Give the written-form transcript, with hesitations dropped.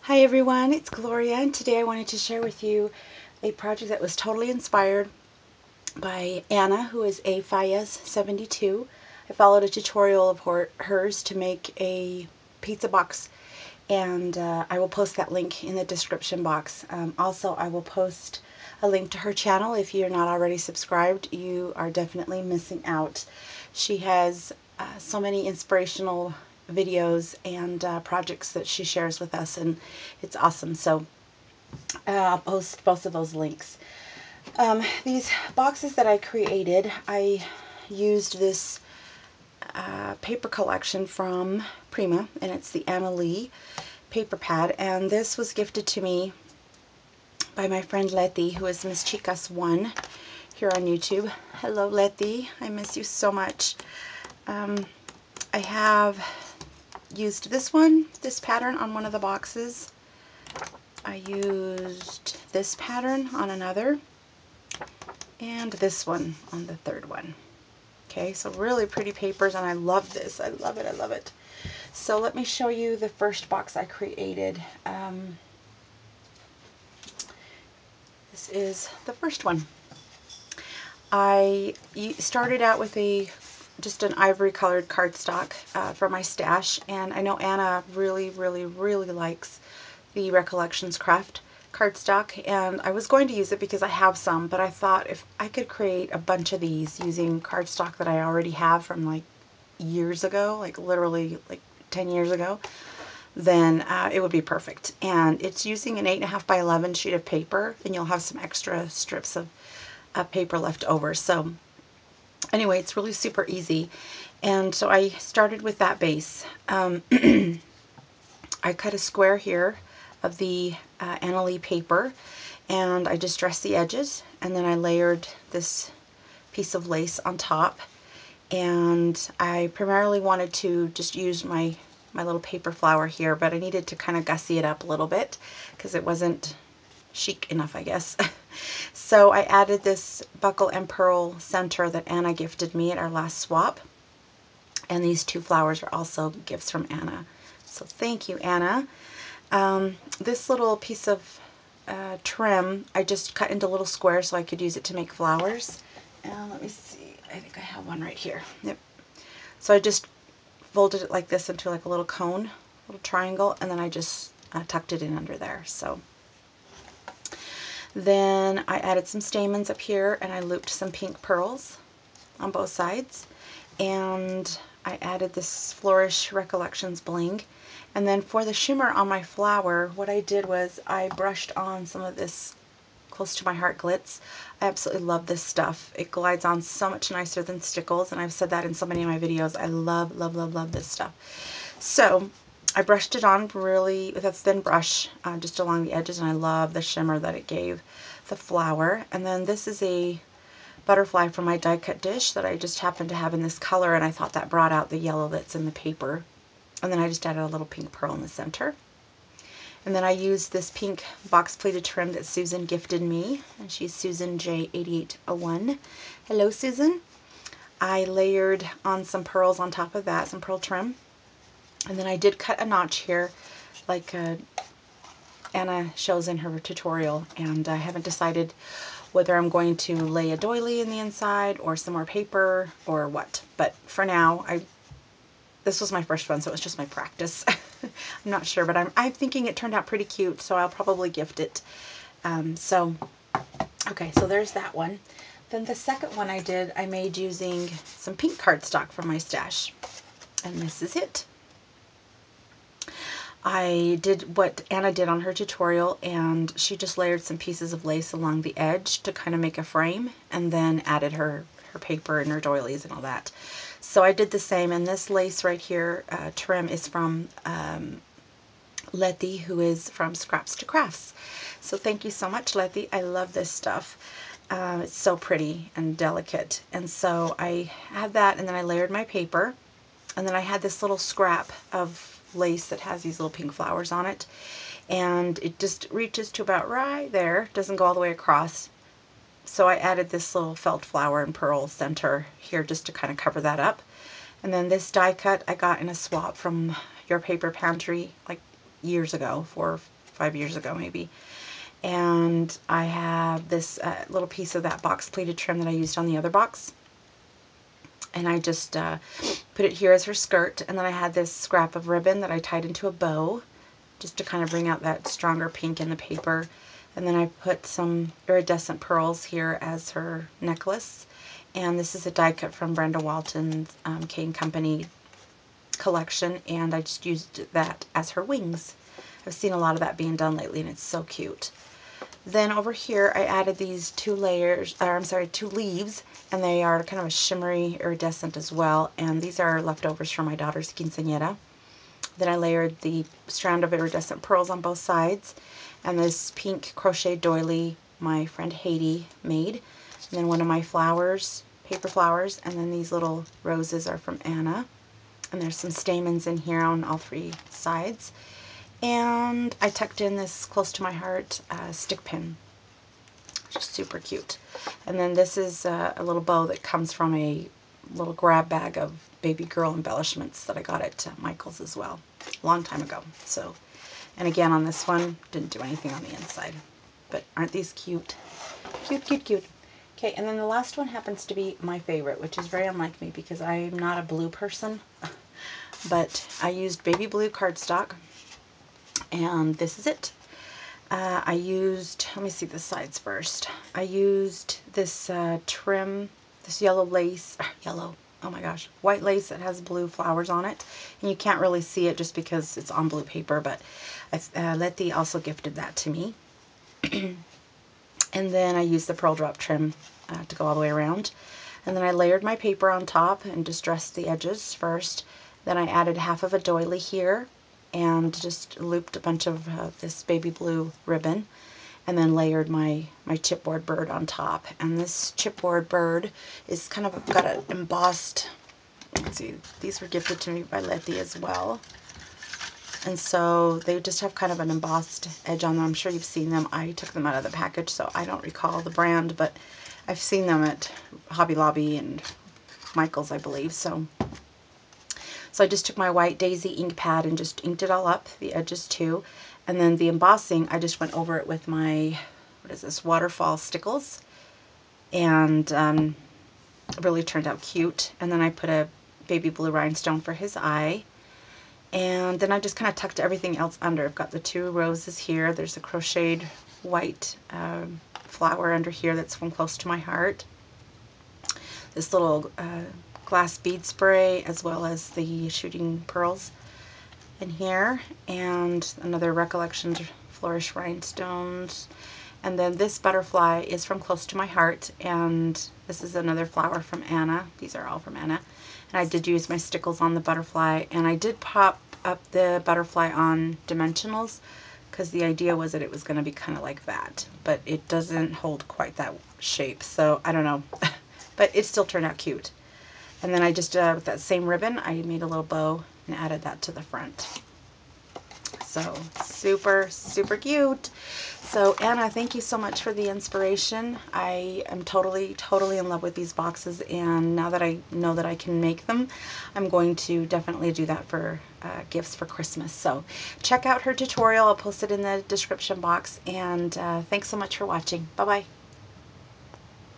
Hi everyone, it's Gloria, and today I wanted to share with you a project that was totally inspired by Anna, who is afallas72. I followed a tutorial of hers to make a pizza box, and I will post that link in the description box. Also, I will post a link to her channel. If you're not already subscribed, you are definitely missing out. She has so many inspirational videos and projects that she shares with us, and it's awesome. So I'll post both of those links. These boxes that I created, I used this paper collection from Prima, and it's the Anna Lee paper pad, and this was gifted to me by my friend Letty, who is Miss Chicas1 here on YouTube. Hello Letty, I miss you so much. I have used this pattern on one of the boxes. I used this pattern on another, and this one on the third one. Okay, so really pretty papers, and I love this. I love it, I love it. So let me show you the first box I created. This is the first one. I started out with just an ivory colored cardstock for my stash, and I know Anna really likes the Recollections Craft cardstock, and I was going to use it because I have some, but I thought if I could create a bunch of these using cardstock that I already have from like years ago, like literally like 10 years ago, then it would be perfect. And it's using an 8.5 by 11 sheet of paper, and you'll have some extra strips of paper left over. So anyway, it's really super easy. And so I started with that base. I cut a square here of the Anna Lee paper, and I just dressed the edges, and then I layered this piece of lace on top. And I primarily wanted to just use my little paper flower here, but I needed to kind of gussy it up a little bit because it wasn't chic enough, I guess. So I added this buckle and pearl center that Anna gifted me at our last swap, and these two flowers are also gifts from Anna. So thank you, Anna. This little piece of trim I just cut into little squares so I could use it to make flowers. And let me see, I think I have one right here. Yep. So I just folded it like this into like a little cone, little triangle, and then I just tucked it in under there. So then I added some stamens up here, and I looped some pink pearls on both sides, and I added this Flourish Recollections bling. And then for the shimmer on my flower, what I did was I brushed on some of this Close to My Heart glitz. I absolutely love this stuff. It glides on so much nicer than stickles, and I've said that in so many of my videos. I love this stuff. So I brushed it on really with a thin brush just along the edges, and I love the shimmer that it gave the flower. And then this is a butterfly from my die cut dish that I just happened to have in this color, and I thought that brought out the yellow that's in the paper. And then I just added a little pink pearl in the center. And then I used this pink box pleated trim that Susan gifted me, and she's Susan J8801. Hello, Susan. I layered on some pearls on top of that, some pearl trim. And then I did cut a notch here like Anna shows in her tutorial, and I haven't decided whether I'm going to lay a doily in the inside or some more paper or what. But for now, this was my first one, so it was just my practice. I'm not sure, but I'm thinking it turned out pretty cute, so I'll probably gift it. Okay, so there's that one. Then the second one I made using some pink cardstock from my stash, and this is it. I did what Anna did on her tutorial, and she just layered some pieces of lace along the edge to kind of make a frame, and then added her paper and her doilies and all that. So I did the same, and this lace right here, trim, is from Letty, who is from Scraps to Crafts. So thank you so much, Letty. I love this stuff. It's so pretty and delicate. And so I had that, and then I layered my paper, and then I had this little scrap of lace that has these little pink flowers on it, and it just reaches to about right there, doesn't go all the way across. So I added this little felt flower and pearl center here just to kind of cover that up. And then this die cut I got in a swap from Your Paper Pantry like years ago for 5 years ago maybe. And I have this little piece of that box pleated trim that I used on the other box. And I just put it here as her skirt. And then I had this scrap of ribbon that I tied into a bow just to kind of bring out that stronger pink in the paper. And then I put some iridescent pearls here as her necklace. And this is a die cut from Brenda Walton's Cane Company collection, and I just used that as her wings. I've seen a lot of that being done lately, and it's so cute. Then over here I added these two leaves, and they are kind of a shimmery iridescent as well, and these are leftovers from my daughter's quinceañera. Then I layered the strand of iridescent pearls on both sides, and this pink crochet doily my friend Haiti made. And then one of my flowers, paper flowers, and then these little roses are from Anna. And there's some stamens in here on all three sides. And I tucked in this close to my heart stick pin, which is super cute. And then this is a little bow that comes from a little grab bag of baby girl embellishments that I got at Michael's as well, a long time ago. So, and again on this one, didn't do anything on the inside. But aren't these cute? Cute, cute, cute. Okay, and then the last one happens to be my favorite, which is very unlike me because I'm not a blue person. But I used baby blue cardstock, and this is it. I used, let me see the sides first. I used this trim, this yellow lace, oh my gosh, white lace that has blue flowers on it. And you can't really see it just because it's on blue paper, but Letty also gifted that to me. And then I used the pearl drop trim to go all the way around. And then I layered my paper on top and distressed the edges first. Then I added half of a doily here and just looped a bunch of this baby blue ribbon, and then layered my chipboard bird on top. And this chipboard bird is kind of got an embossed, let's see, these were gifted to me by Letty as well. And so they just have kind of an embossed edge on them. I'm sure you've seen them. I took them out of the package, so I don't recall the brand, but I've seen them at Hobby Lobby and Michael's, I believe. So I just took my white daisy ink pad and just inked it all up, the edges too. And then the embossing, I just went over it with my, what is this, waterfall stickles. And it really turned out cute. And then I put a baby blue rhinestone for his eye. And then I just kind of tucked everything else under. I've got the two roses here. There's a crocheted white flower under here that's from close to my heart. This little glass bead spray, as well as the shooting pearls in here. And another Recollections Flourish rhinestones. And then this butterfly is from close to my heart. And this is another flower from Anna. These are all from Anna. And I did use my stickles on the butterfly, and I did pop up the butterfly on dimensionals because the idea was that it was going to be kind of like that, but it doesn't hold quite that shape, so I don't know. But it still turned out cute. And then I just, with that same ribbon, I made a little bow and added that to the front. So super, super cute. So Anna, thank you so much for the inspiration. I am totally, totally in love with these boxes, and now that I know that I can make them, I'm going to definitely do that for gifts for Christmas. So check out her tutorial. I'll post it in the description box, and thanks so much for watching. Bye-bye.